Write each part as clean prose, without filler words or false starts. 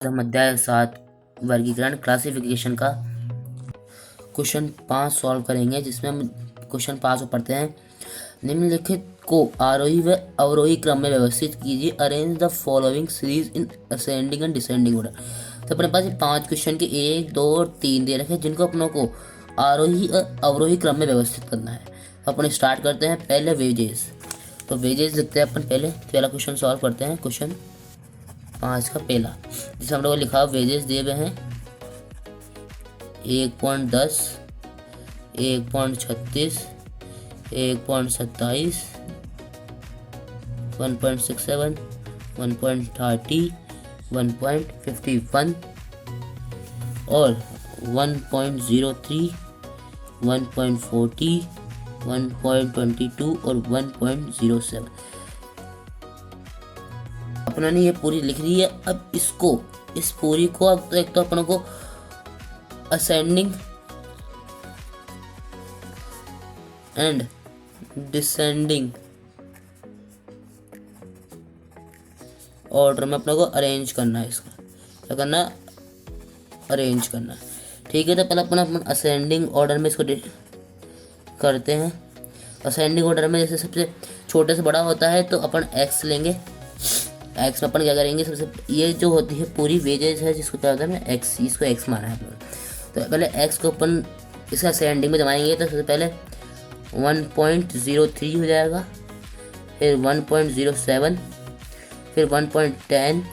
हम अध्याय 7 वर्गीकरण क्लासिफिकेशन का क्वेश्चन 5 सॉल्व करेंगे, जिसमें हम क्वेश्चन 5 पढ़ते हैं। निम्नलिखित को आरोही व अवरोही क्रम में व्यवस्थित कीजिए। Arrange the following series in ascending and descending order. तो अपने पास 5 क्वेश्चन के 1, 2 और 3 दे रखे हैं, जिनको अपनों को आरोही और अवरोही क्रम में व्यवस्थित करना है। अपन स्टार्ट करते हैं पहले वेजेस। तो वेजेस लिखते हैं अपन पहला क्वेश्चन सॉल्व करते हैं। क्वेश्चन 5 का पहला, जिसमें हम लोग को लिखा वेजेस दिए हुए हैं 1.10, 1.36, 1.27, 1.67, 1.30, 1.51 और 1.03, 1.40, 1.22 और 1.07। अपना ने ये पूरी लिख ली है। अब इस पूरी को अब एक तो अपनों को असेंडिंग एंड डिसेंडिंग ऑर्डर में अपने को अरेंज करना है। इसका क्या करना, अरेंज करना है। ठीक है, तो पहले अपन असेंडिंग ऑर्डर में इसको करते हैं। असेंडिंग ऑर्डर में जैसे सबसे छोटे से बड़ा होता है तो अपन एक्स लेंगे। एक्स में अपन क्या करेंगे, सबसे ये जो होती है पूरी वेजेज है, जिसको क्या होता है एक्स, इसको एक्स माना है अपन। तो पहले एक्स को अपन इसका असेंडिंग में जमाएंगे। तो सबसे पहले 1.03 हो जाएगा, फिर 1.07, फिर 1.10,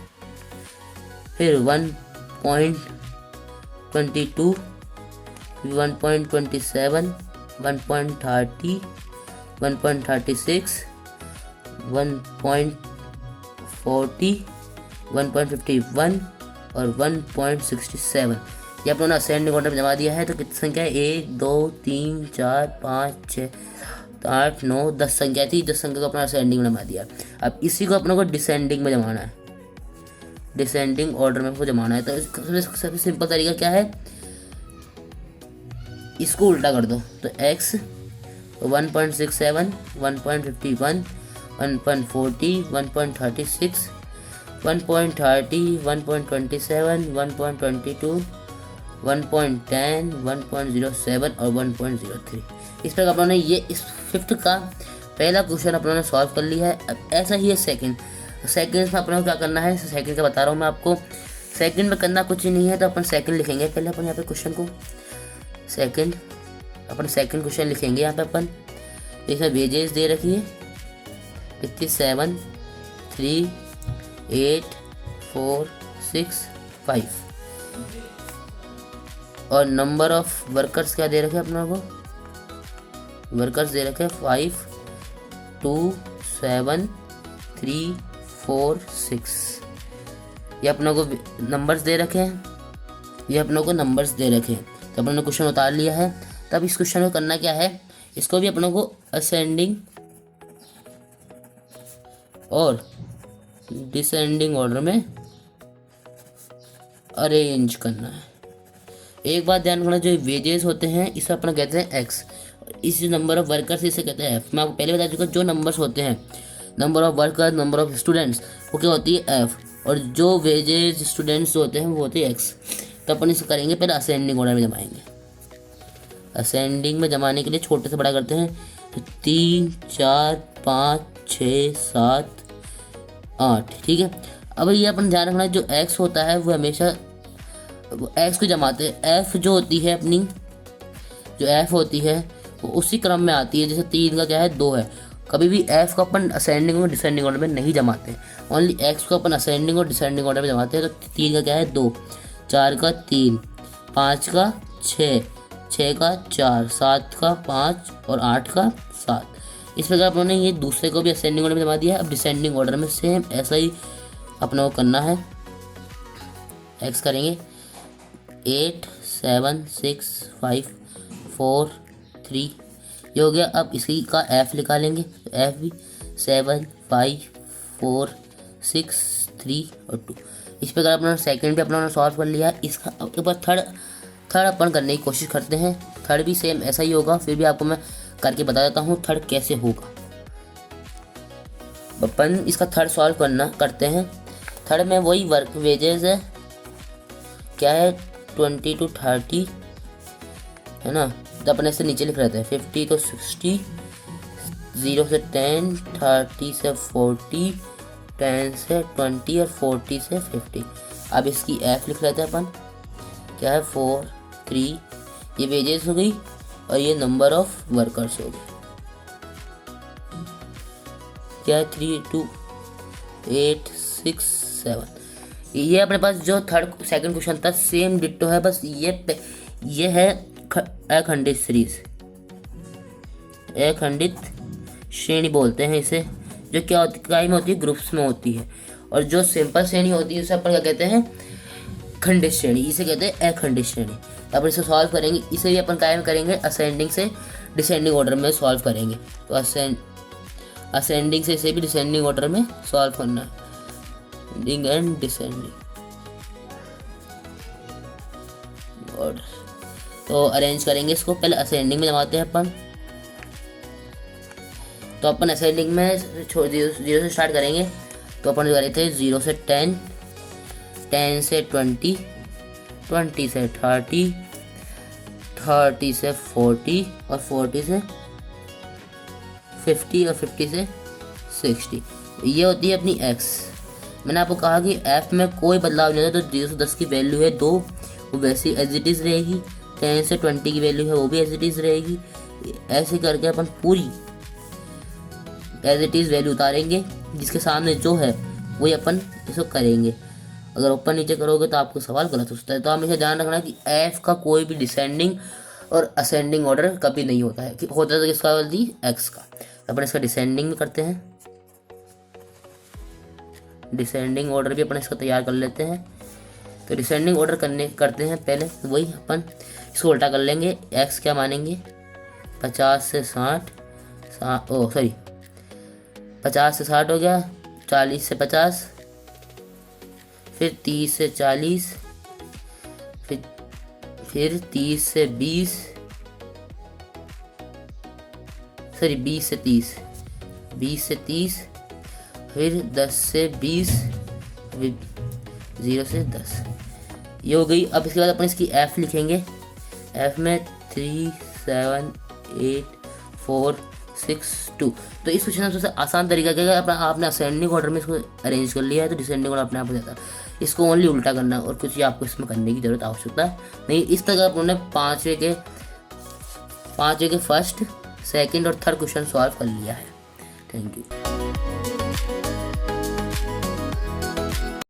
फिर 1.22, 1.27, 1.30, 1.36, 1.40, 1.51 और 1.67। ये अपनों ने असेंडिंग ऑर्डर में जमा दिया है। तो कितनी संख्या है, 1, 2, 3, 4, 5, 6, 8, 9, 10 संख्या थी। 10 संख्या को अपना असेंडिंग में जमा दिया। अब इसी को अपनों को डिसेंडिंग में जमाना है, डिसेंडिंग ऑर्डर में जमाना है। तो सबसे सिंपल तरीका क्या है, इसको उल्टा कर दो। तो x 1.67, 1.51, 1.40, 1.36, 1.30, 1.27, 1.22, 1.10, 1.07 और 1.03। इस प्रकार अपनों ने ये इस 5th का पहला क्वेश्चन अपनों ने सॉल्व कर लिया है। अब ऐसा ही है सेकंड में अपनों को क्या करना है। सेकंड का बता रहा हूँ मैं आपको। सेकंड में करना कुछ ही नहीं है, तो अपन सेकंड लिखेंगे। पहले अपन यहाँ पे क्वेश्चन को सेकंड क्वेश्चन लिखेंगे। यहाँ पे अपन इसमें वेजेस दे रखी है 7, 3, 8, 4, 6, 5 और नंबर ऑफ वर्कर्स क्या दे रखे अपने को, वर्कर्स दे रखे 5, 2, 7, 3, 4, 6। ये अपनों को नंबर्स दे रखे हैं, ये अपनों को नंबर्स दे रखे हैं। तो अपनों ने क्वेश्चन उतार लिया है। तब इस क्वेश्चन को करना क्या है, इसको भी अपनों को असेंडिंग और डिसेंडिंग ऑर्डर में अरेंज करना है। एक बात ध्यान रखना, जो वेजेस होते हैं इसे अपना कहते हैं एक्स, इस नंबर ऑफ वर्कर्स इसे कहते हैं एफ। मैं आपको पहले बता चुका, जो नंबर्स होते हैं, number of workers, number of students, वो क्या होती है एफ, और जो वेजेस स्टूडेंट्स होते हैं वो होती है एक्स। तो अपन इसे करेंगे पहले असेंडिंग ऑर्डर में जमाएंगे। असेंडिंग में जमाने के लिए छोटे से बड़ा करते हैं। तो 3, 4, 5, 6, 7, 8। ठीक है, अब ये अपन ध्यान रखना, जो एक्स होता है वो हमेशा एक्स को जमाते हैं। एफ जो होती है अपनी, जो एफ होती है वो उसी क्रम में आती है। जैसे 3 का क्या है 2 है, कभी भी एफ को अपन असेंडिंग और डिसेंडिंग ऑर्डर में नहीं जमाते, ओनली एक्स को अपन असेंडिंग और डिसेंडिंग ऑर्डर में जमाते हैं। तो 3 का क्या है 2, 4 का 3, 5 का 6, 6 का 4, 7 का 5 और 8 का 7। इस प्रकार अपनों ने ये दूसरे को भी असेंडिंग ऑर्डर में जमा दिया है। अब डिसेंडिंग ऑर्डर में सेम ऐसा ही अपनों को करना है। एक्स करेंगे 8, 7, 6, 5, 4, 3, ये हो गया। अब इसी का एफ निकालेंगे। तो एफ भी 7, 5, 4, 6, 3 और 2। इस प्रकार अपना सेकंड भी अपना सॉल्व कर लिया। इसका अब ऊपर थर्ड अपन करने की कोशिश करते हैं। थर्ड भी सेम ऐसा ही होगा, फिर भी आपको मैं करके बता देता हूँ थर्ड कैसे होगा। अपन इसका थर्ड सॉल्व करते हैं। थर्ड में वही वर्क वेजेस है क्या है 20 to 30 है ना, तो अपने से नीचे लिख रहता है 50 तो 60, 0 से 10, 30 से 40, 10 से 20 और 40 से 50। अब इसकी एफ लिख लेते हैं अपन, क्या है 4 3, ये वेजेस हो गई और ये नंबर ऑफ वर्कर्स हो गए, क्या है 3 2 8 6 7। ये अपने पास जो सेकंड क्वेश्चन था सेम डिट्टो है, बस ये है अखंडित सीरीज, अखंडित श्रेणी बोलते हैं इसे, जो क्या होती काय में होती है, ग्रुप्स में होती है। और जो सिंपल श्रेणी होती है उसे अपन क्या कहते हैं, खंडित श्रेणी, इसे कहते हैं अखंडित श्रेणी। तो अपन इसे सॉल्व करेंगे, इसे भी अपन कायम करेंगे असेंडिंग से डिसेंडिंग ऑर्डर में सॉल्व करेंगे। तो असेंडिंग से इसे भी डिसेंडिंग ऑर्डर में सॉल्व करना है, असेंडिंग एंड डिसेंडिंग ऑर्डर। तो अरेंज करेंगे इसको, पहले असेंडिंग में जमाते हैं अपन। तो अपन असेंडिंग में जीरो से स्टार्ट करेंगे। तो अपन करे थे 0 से 10, 10 से 20, 20 से 30, 30 से 40 और 40 से 50 और 50 से 60। ये होती है अपनी x। मैंने आपको कहा कि f में कोई बदलाव नहीं होता, तो 0 से 10 की वैल्यू है 2, वो वैसी एज इट इज़ रहेगी। 10 से 20 की वैल्यू है वो भी एज इट इज़ रहेगी। ऐसे करके अपन पूरी एज इट इज़ वैल्यू उतारेंगे, जिसके सामने जो है वही अपन इसको करेंगे। अगर ऊपर नीचे करोगे तो आपको सवाल गलत हो सकता है। तो हमेशा ध्यान रखना कि f का कोई भी डिसेंडिंग और असेंडिंग ऑर्डर कभी नहीं होता है, कि होता है तो किसका जल्दी x का। अपन इसका डिसेंडिंग में करते हैं, डिसेंडिंग ऑर्डर भी अपन इसका तैयार कर लेते हैं। तो डिसेंडिंग ऑर्डर करते हैं पहले, वही अपन इसको उल्टा कर लेंगे। x क्या मानेंगे, 50 से 60, 50 से 60 हो गया, 40 से 50, फिर 30 से 40, फिर 30 से 20 से 30, 20 से 30, फिर 10 से 20, फिर 0 से 10। ये हो गई। अब इसके बाद अपन इसकी f लिखेंगे। f में 3 7 8 4 6 2। तो इस क्वेश्चन में सबसे आसान तरीका क्या है, आपने असेंडिंग ऑर्डर में इसको अरेंज कर लिया है तो डिसेंडिंग ऑर्डर अपने आप हो जाता है। इसको ओनली उल्टा करना और कुछ आपको इसमें करने की जरूरत आवश्यकता नहीं। इस तरह अपने पाँचवें के फर्स्ट, सेकंड और थर्ड क्वेश्चन सॉल्व कर लिया है। Thank you.